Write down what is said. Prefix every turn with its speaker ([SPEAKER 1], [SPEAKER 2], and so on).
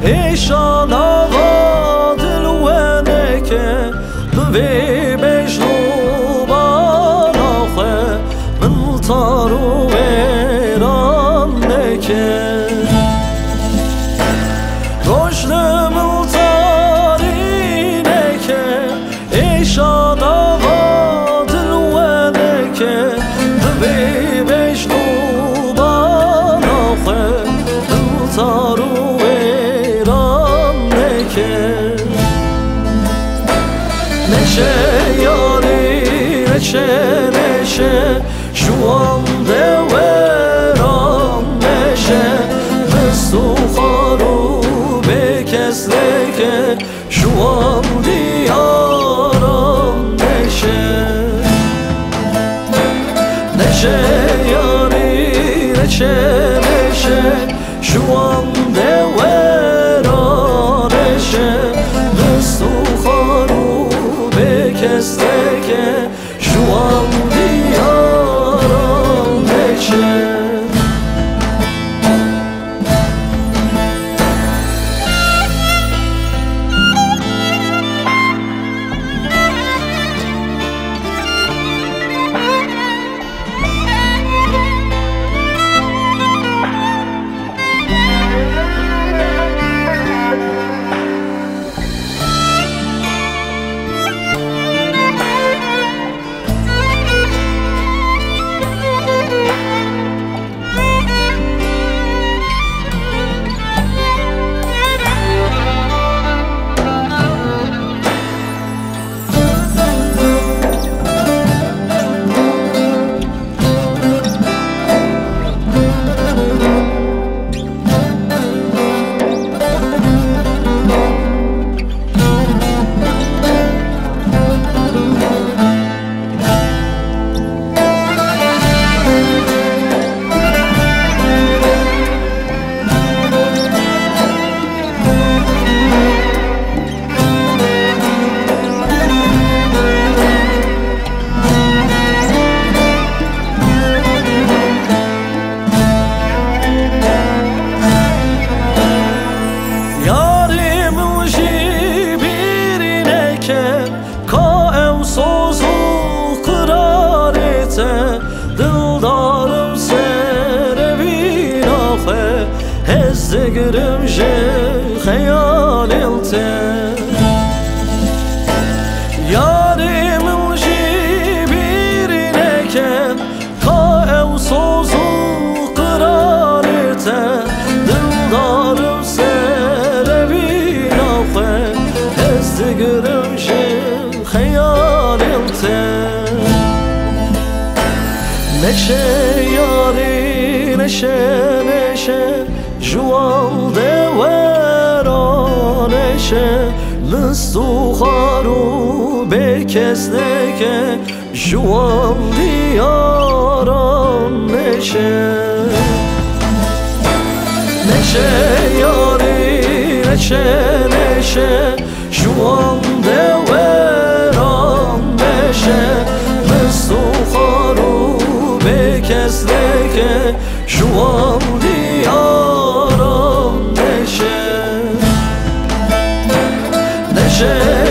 [SPEAKER 1] ایشان آقا دلوانه که دوی بجنوبان آخه من تارو ایران نکه روشن ملتاری نکه ایشان آقا دلوانه که دوی بجنوبان آخه من تارو نشه یاری نشه شوام دوران نشه دستو خارو به کس که شوام دیاران نشه یاری نشه شوام دوران نشه دستو خارو کس که شوام دیاران نشه دلدارم سر بین آخه هزگرم خیال الته یاریم وشی بیرینه که که او سوزو قرارته دلدارم سر بین آخه هزگرم خیال الته نشه یاری نشه جوال دوران نشه لستو خارو به کس که جوال دیاران نشه یاری نشه جوال دوران نشه لستو خارو به کس که شوام دیاران نشه